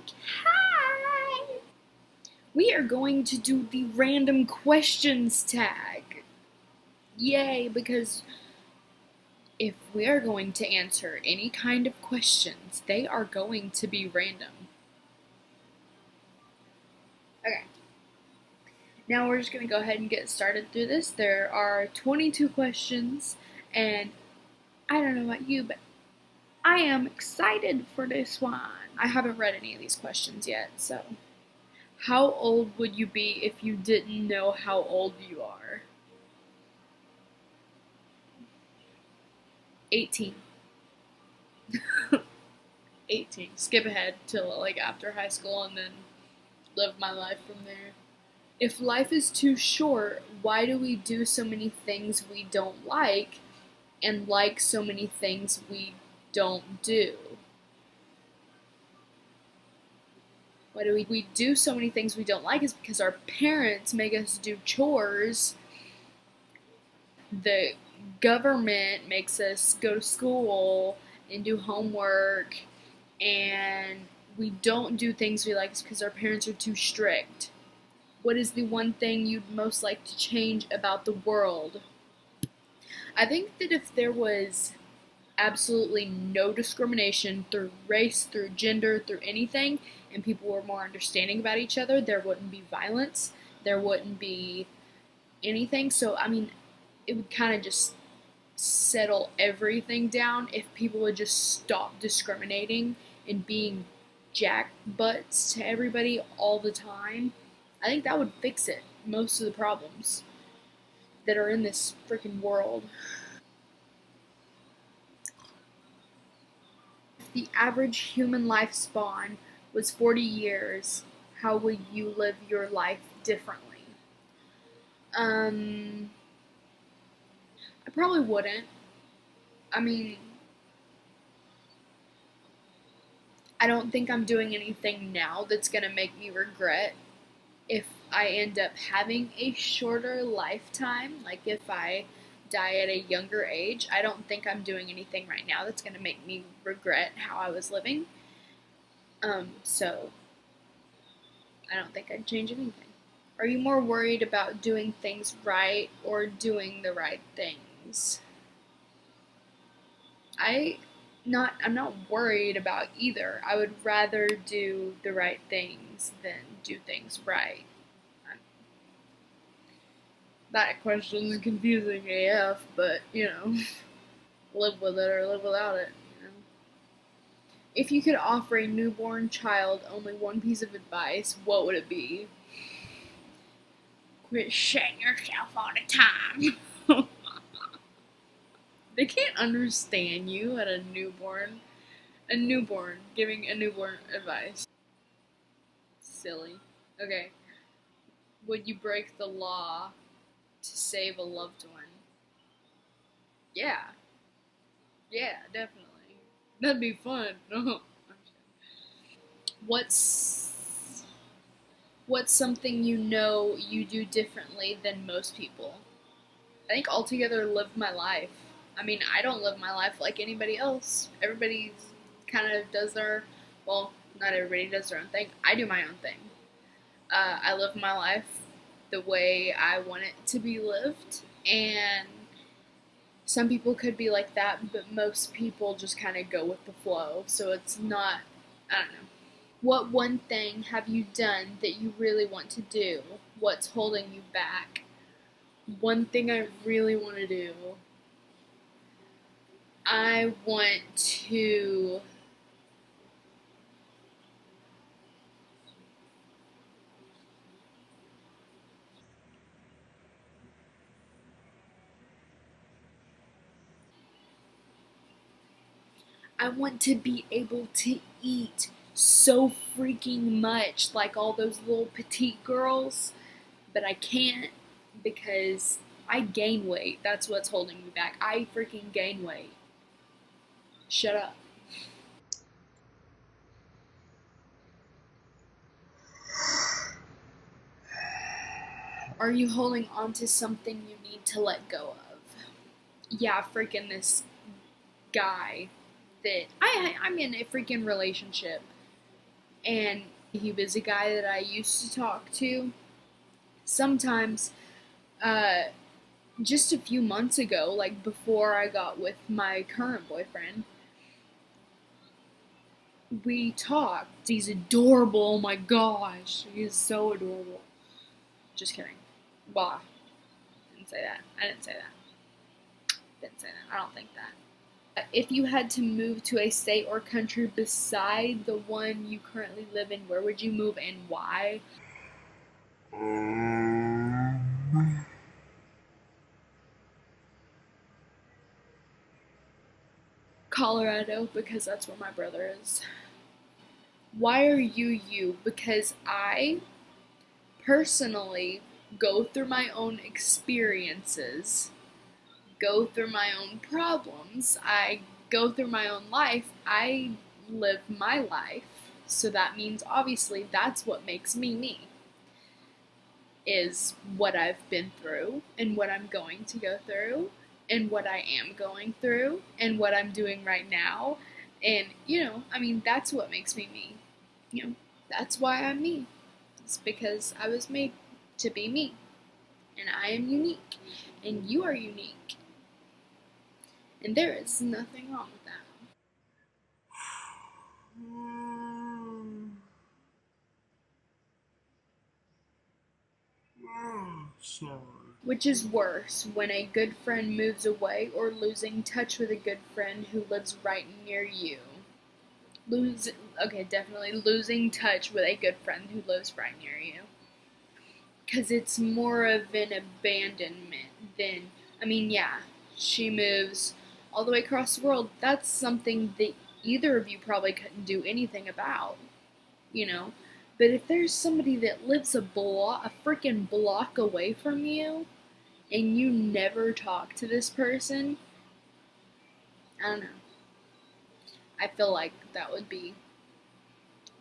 Okay. We are going to do the random questions tag. Yay, because if we are going to answer any kind of questions, they are going to be random. Okay. Now we're just going to go ahead and get started through this. There are 22 questions, and I don't know about you, but I am excited for this one. I haven't read any of these questions yet, so. How old would you be if you didn't know how old you are? 18. 18. Skip ahead till like after high school and then live my life from there. If life is too short, why do we do so many things we don't like and like so many things we don't do? Why do we do so many things we don't like is because our parents make us do chores. The government makes us go to school and do homework, and we don't do things we like because our parents are too strict. What is the one thing you'd most like to change about the world? I think that if there was absolutely no discrimination through race, through gender, through anything, and people were more understanding about each other, there wouldn't be violence, there wouldn't be anything. So, I mean, it would kind of just settle everything down if people would just stop discriminating and being jackbutts to everybody all the time. I think that would fix it, most of the problems that are in this freaking world. If the average human lifespan was 40 years, how would you live your life differently? I probably wouldn't. I mean, I don't think I'm doing anything now that's gonna make me regret if I end up having a shorter lifetime. Like if I die at a younger age, I don't think I'm doing anything right now that's gonna make me regret how I was living. So I don't think I'd change anything. Are you more worried about doing things right or doing the right things? I'm not worried about either. I would rather do the right things than do things right. That question is confusing AF, but live with it or live without it. If you could offer a newborn child only one piece of advice, what would it be? Quit shitting yourself all the time. They can't understand you at a newborn. A newborn, giving a newborn advice. Silly. Okay. Would you break the law to save a loved one? Yeah. Yeah, definitely. That'd be fun. What's what's something you do differently than most people? I think altogether live my life. I mean, I don't live my life like anybody else. Everybody kind of does their, well, not everybody does their own thing. I do my own thing. I live my life the way I want it to be lived, and some people could be like that, but most people just kind of go with the flow. So it's not, I don't know. What one thing have you done that you really want to do? What's holding you back? One thing I really want to do. I want to I want to be able to eat so freaking much like all those little petite girls, but I can't because I gain weight. That's what's holding me back. I freaking gain weight. Shut up. Are you holding on to something you need to let go of? Yeah, freaking this guy that I'm in a freaking relationship. and he was a guy that I used to talk to sometimes. Uh, just a few months ago, like before I got with my current boyfriend, we talked. He's adorable. Oh my gosh, he's so adorable. Just kidding. Bah. Didn't say that. I didn't say that. Didn't say that. I don't think that. If you had to move to a state or country beside the one you currently live in, where would you move and why? Colorado, because that's where my brother is. Why are you you? Because I personally go through my own experiences, go through my own problems, I go through my own life, I live my life. So that means obviously that's what makes me me, is what I've been through and what I'm going to go through and what I am going through and what I'm doing right now. And, I mean, that's what makes me me. That's why I'm me. It's because I was made to be me. And I am unique. And you are unique. And there is nothing wrong with that. Sorry. Which is worse, when a good friend moves away or losing touch with a good friend who lives right near you? Okay, definitely losing touch with a good friend who lives right near you. Because it's more of an abandonment than, I mean, yeah, she moves all the way across the world. That's something that either of you probably couldn't do anything about, you know? But if there's somebody that lives a freaking block away from you, and you never talk to this person, I don't know. I feel like that would be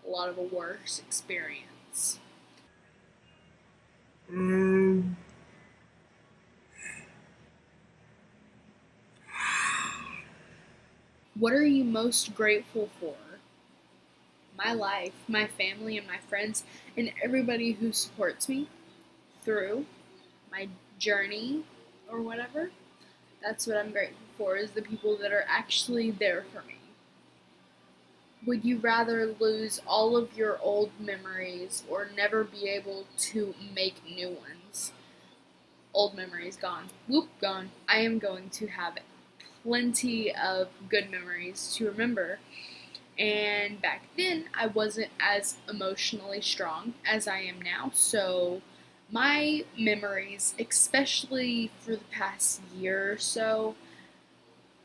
a lot of a worse experience. What are you most grateful for? My life, my family, and my friends, and everybody who supports me through my journey or whatever. That's what I'm grateful for, is the people that are actually there for me. Would you rather lose all of your old memories or never be able to make new ones? Old memories gone. Whoop, gone. I am going to have plenty of good memories to remember. And back then, I wasn't as emotionally strong as I am now, so my memories, especially for the past year or so,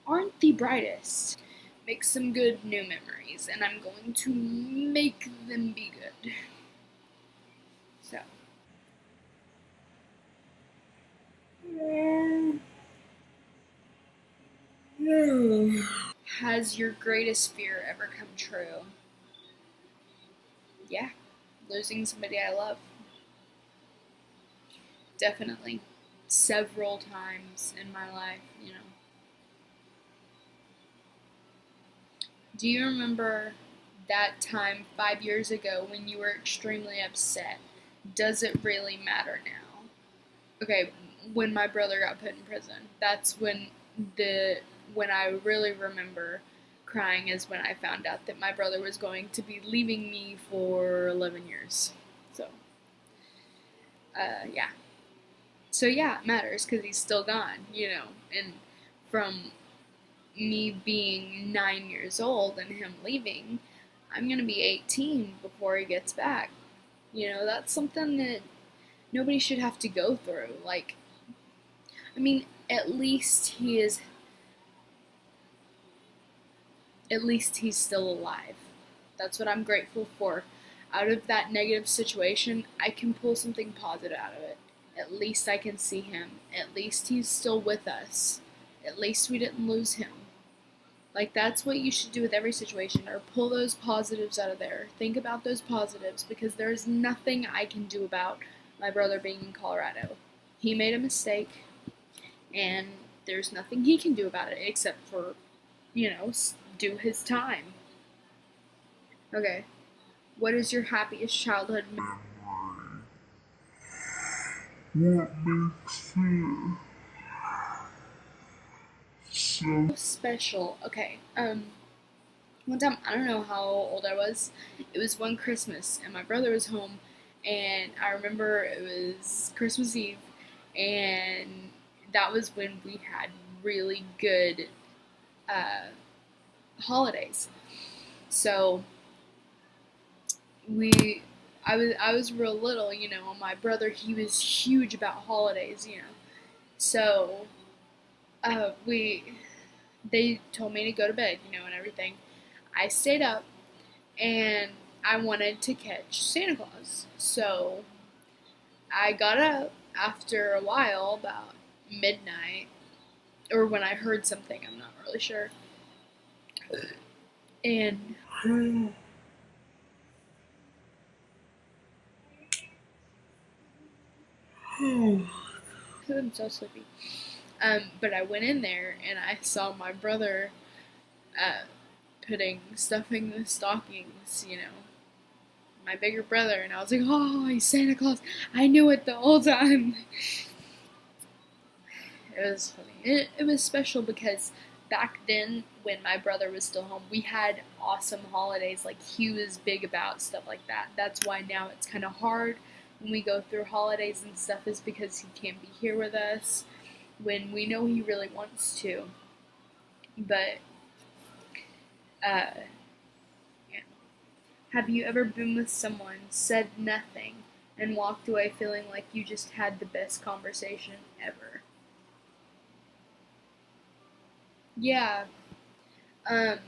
aren't the brightest. Make some good new memories, and I'm going to make them be good. So. Has your greatest fear ever come true? Yeah, losing somebody I love. Definitely. Several times in my life. Do you remember that time 5 years ago when you were extremely upset? Does it really matter now? Okay, when my brother got put in prison, that's when I really remember crying, is when I found out that my brother was going to be leaving me for 11 years. So, yeah. So yeah, it matters because he's still gone. And from me being 9 years old and him leaving, I'm gonna be 18 before he gets back. That's something that nobody should have to go through. Like, I mean, at least he's still alive. That's what I'm grateful for. Out of that negative situation, I can pull something positive out of it. At least I can see him. At least he's still with us. At least we didn't lose him. Like, that's what you should do with every situation, or pull those positives out of there. Think about those positives, because there's nothing I can do about my brother being in Colorado. He made a mistake, and there's nothing he can do about it except for, do his time. Okay. What is your happiest childhood What makes it so special? Okay. One time, I don't know how old I was. It was one Christmas, and my brother was home, and I remember it was Christmas Eve, and that was when we had really good uh, holidays. So we, I was real little, you know. My brother, he was huge about holidays, you know. So we, they told me to go to bed, you know, and everything. I stayed up and I wanted to catch Santa Claus. So I got up after a while, about midnight, or when I heard something, I'm not really sure. And I'm so sleepy. But I went in there and I saw my brother uh, putting stuffing the stockings, you know, my bigger brother, and I was like, oh, he's Santa Claus. I knew it the whole time. It was funny. It was special because back then, when my brother was still home, we had awesome holidays. Like, he was big about stuff like that. That's why now it's kind of hard when we go through holidays and stuff, is because he can't be here with us when we know he really wants to. But, uh, yeah. Have you ever been with someone, said nothing, and walked away feeling like you just had the best conversation ever? Yeah. Um,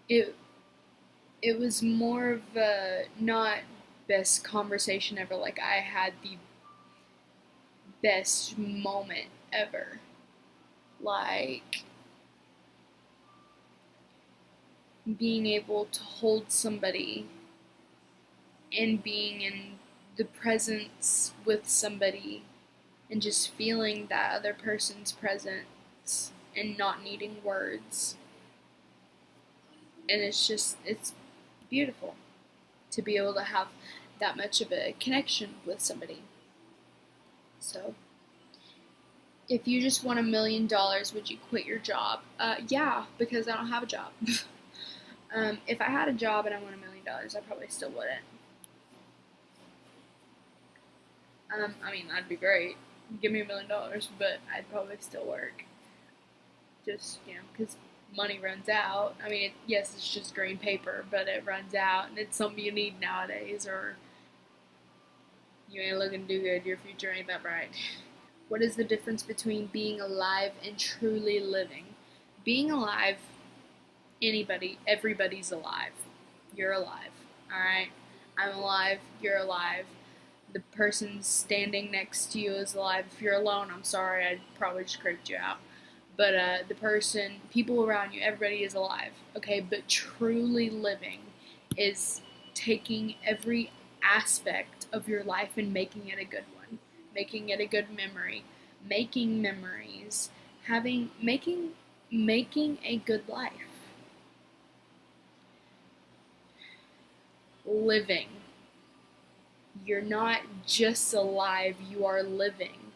it it was more of a not best conversation ever. Like, I had the best moment ever. Like, being able to hold somebody and being in the presence with somebody and just feeling that other person's presence and not needing words. And it's beautiful to be able to have that much of a connection with somebody. So, if you just won $1 million, would you quit your job? Yeah, because I don't have a job. If I had a job and I won $1 million, I probably still wouldn't. I mean, that'd be great. Give me $1 million, but I'd probably still work. Just, you know, because money runs out. I mean, yes, it's just green paper, but it runs out, and it's something you need nowadays, or you ain't looking too good. Your future ain't that bright. What is the difference between being alive and truly living? Being alive, everybody's alive. You're alive, alright? I'm alive, you're alive. The person standing next to you is alive. If you're alone, I'm sorry, I probably just creeped you out. But people around you, everybody is alive, okay? But truly living is taking every aspect of your life and making it a good one, making it a good memory, making memories, making a good life. Living. You're not just alive, you are living.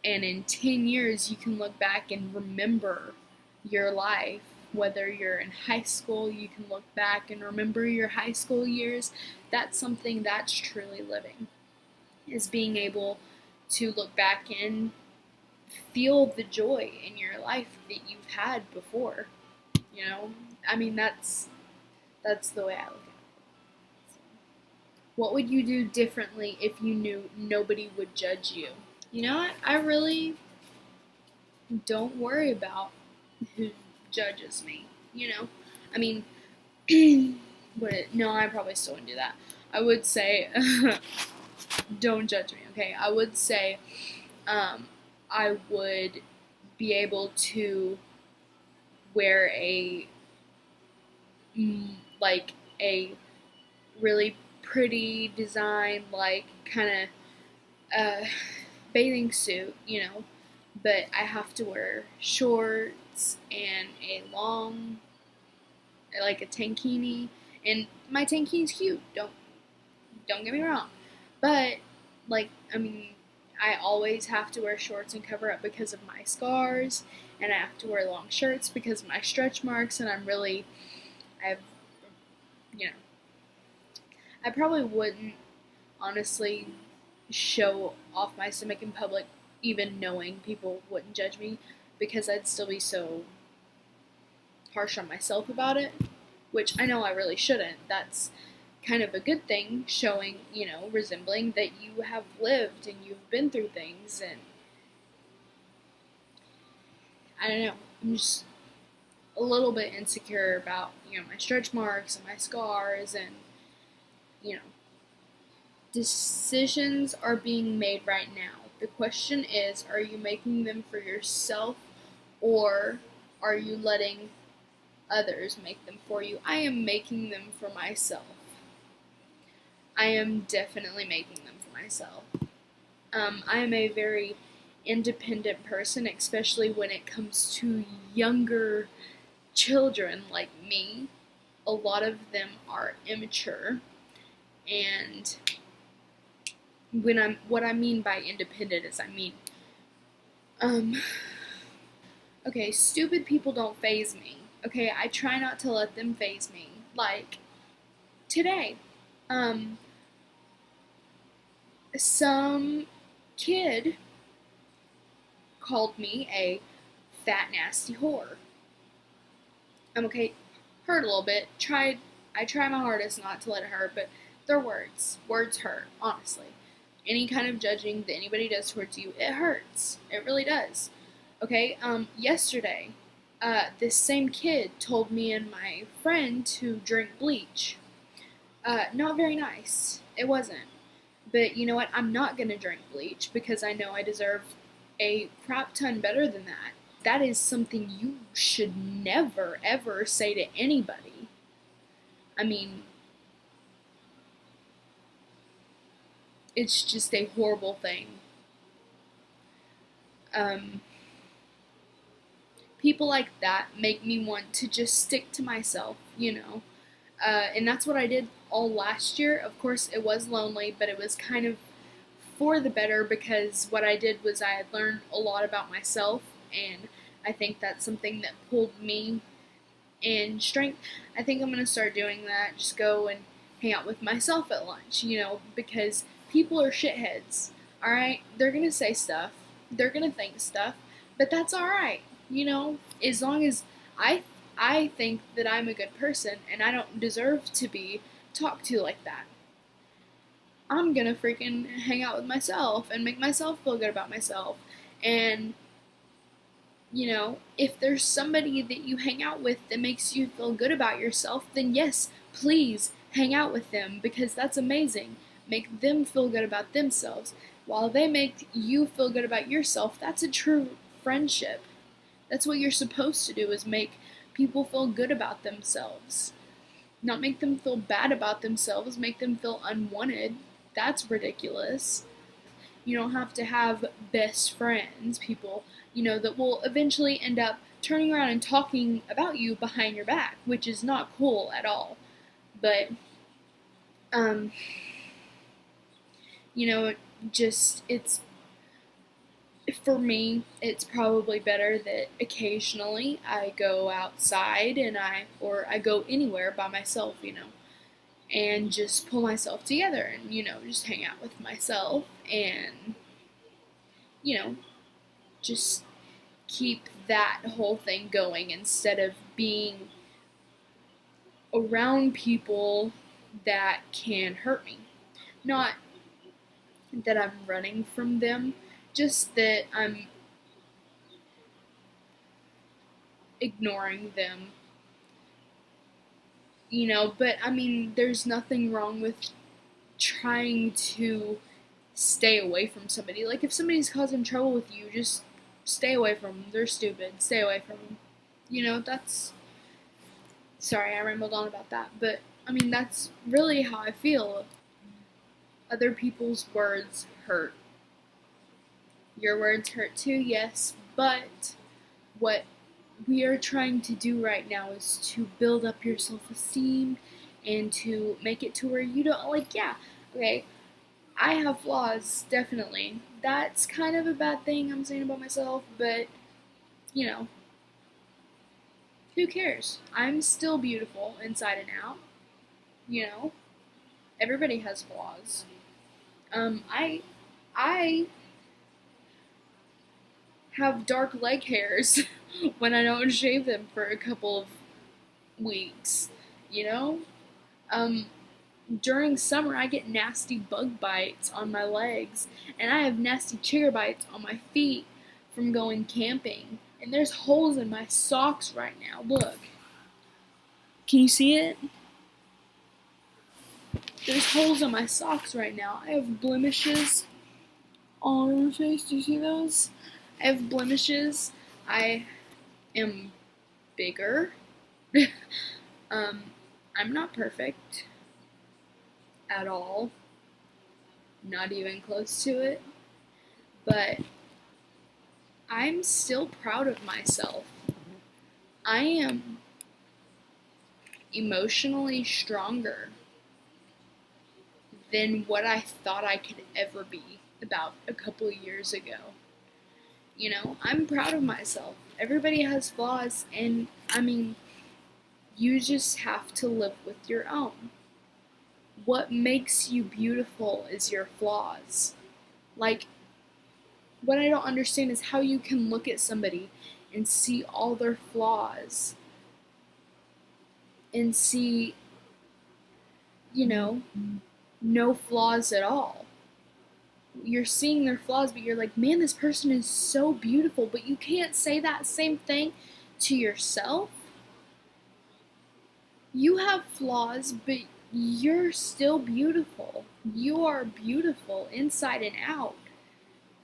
And in 10 years, you can look back and remember your life. Whether you're in high school, you can look back and remember your high school years. That's something that's truly living, is being able to look back and feel the joy in your life that you've had before. You know, I mean, that's the way I look at it. What would you do differently if you knew nobody would judge you? You know what? I really don't worry about who judges me. You know, I mean, no, I probably still wouldn't do that. I would say, don't judge me. Okay, I would say, um, I would be able to wear like a really pretty design, like kind of bathing suit, you know, but I have to wear shorts and a long I like a tankini, and my tankini's cute. Don't get me wrong, but like I mean, I always have to wear shorts and cover up because of my scars, and I have to wear long shirts because of my stretch marks, and I've, you know, I probably wouldn't honestly show off my stomach in public, even knowing people wouldn't judge me, because I'd still be so harsh on myself about it, which I know I really shouldn't. That's kind of a good thing, showing, resembling that you have lived and you've been through things. And I don't know, I'm just a little bit insecure about, my stretch marks and my scars, and, you know, decisions are being made right now. The question is, are you making them for yourself, or are you letting others make them for you? I am making them for myself. I am definitely making them for myself. I am a very independent person, especially when it comes to younger children like me. A lot of them are immature, and what I mean by independent is um, okay, stupid people don't faze me. Okay, I try not to let them faze me. Like today, some kid called me a fat nasty whore. Okay, hurt a little bit. I try my hardest not to let it hurt, but they're words. Words hurt, honestly. Any kind of judging that anybody does towards you, it hurts. It really does. Okay, yesterday, this same kid told me and my friend to drink bleach. Not very nice. It wasn't. But you know what? I'm not gonna drink bleach because I know I deserve a crap ton better than that. That is something you should never ever say to anybody. I mean, it's just a horrible thing. Um, People like that make me want to just stick to myself. And that's what I did all last year. Of course, it was lonely, but it was kind of for the better, because what I did was I had learned a lot about myself, and I think that's something that pulled me in strength. I think I'm going to start doing that, just go and hang out with myself at lunch, because people are shitheads, alright? They're going to say stuff, they're going to think stuff, but that's alright, as long as I think that I'm a good person and I don't deserve to be talked to like that. I'm gonna freaking hang out with myself and make myself feel good about myself. And, if there's somebody that you hang out with that makes you feel good about yourself, then yes, please hang out with them, because that's amazing. Make them feel good about themselves. While they make you feel good about yourself, that's a true friendship. That's what you're supposed to do, is make people feel good about themselves. Not make them feel bad about themselves, make them feel unwanted. That's ridiculous. You don't have to have best friends, people, that will eventually end up turning around and talking about you behind your back, which is not cool at all. But, um, it's, for me, it's probably better that occasionally I go outside or I go anywhere by myself, and just pull myself together and, just hang out with myself and, just keep that whole thing going, instead of being around people that can hurt me. Not that I'm running from them, just that I'm ignoring them. But I mean, there's nothing wrong with trying to stay away from somebody. Like, if somebody's causing trouble with you, just stay away from them. They're stupid. Stay away from them. That's. Sorry, I rambled on about that. But, I mean, that's really how I feel. Other people's words hurt. Your words hurt too, yes, but what we are trying to do right now is to build up your self-esteem and to make it to where you don't, like, yeah, okay, I have flaws, definitely. That's kind of a bad thing I'm saying about myself, but, you know, who cares? I'm still beautiful inside and out, you know? Everybody has flaws. I have dark leg hairs when I don't shave them for a couple of weeks, you know? Um, During summer, I get nasty bug bites on my legs, and I have nasty chigger bites on my feet from going camping. And there's holes in my socks right now. Look. Can you see it? There's holes on my socks right now. I have blemishes all over my face. Do you see those? I have blemishes. I am bigger. I'm not perfect at all. Not even close to it. But I'm still proud of myself. I am emotionally stronger than what I thought I could ever be about a couple of years ago. You know, I'm proud of myself. Everybody has flaws, and I mean, you just have to live with your own. What makes you beautiful is your flaws. Like, what I don't understand is how you can look at somebody and see all their flaws and see, you know, no flaws at all. You're seeing their flaws, but you're like, man, this person is so beautiful, but you can't say that same thing to yourself. You have flaws, but you're still beautiful. You are beautiful inside and out.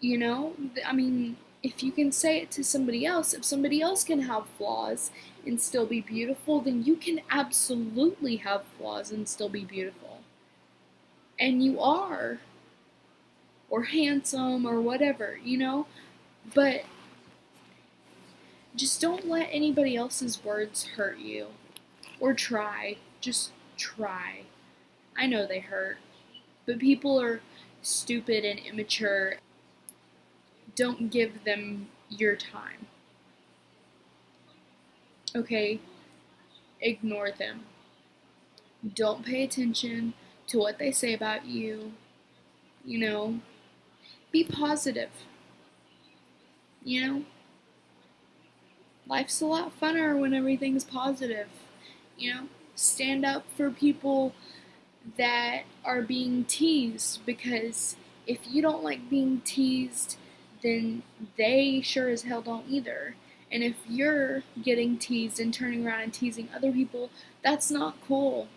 You know? I mean, if you can say it to somebody else, if somebody else can have flaws and still be beautiful, then you can absolutely have flaws and still be beautiful. And you are. Or handsome, or whatever, you know? But just don't let anybody else's words hurt you. Or try. Just try. I know they hurt. But people are stupid and immature. Don't give them your time. Okay? Ignore them. Don't pay attention to what they say about you. You know? Be positive. You know? Life's a lot funner when everything's positive. You know? Stand up for people that are being teased, because if you don't like being teased, then they sure as hell don't either. And if you're getting teased and turning around and teasing other people, that's not cool.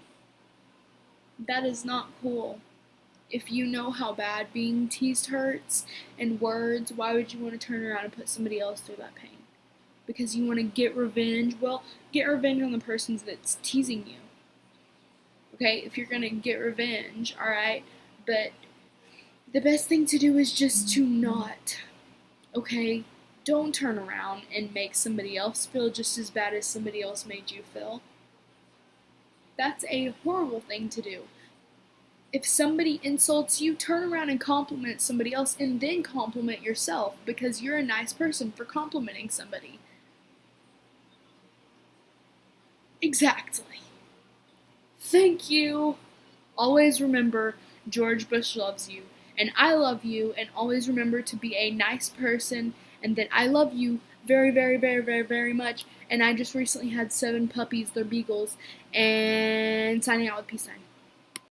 That is not cool. If you know how bad being teased hurts and words, why would you want to turn around and put somebody else through that pain? Because you want to get revenge? Well, get revenge on the person that's teasing you. Okay, if you're gonna get revenge, alright? But the best thing to do is just to not. Okay? Don't turn around and make somebody else feel just as bad as somebody else made you feel. That's a horrible thing to do. If somebody insults you, turn around and compliment somebody else and then compliment yourself, because you're a nice person for complimenting somebody. Exactly. Thank you. Always remember, George Bush loves you, and I love you, and always remember to be a nice person, and that I love you very, very, very, very, very much, and I just recently had 7 puppies, they're beagles, and signing out with peace sign.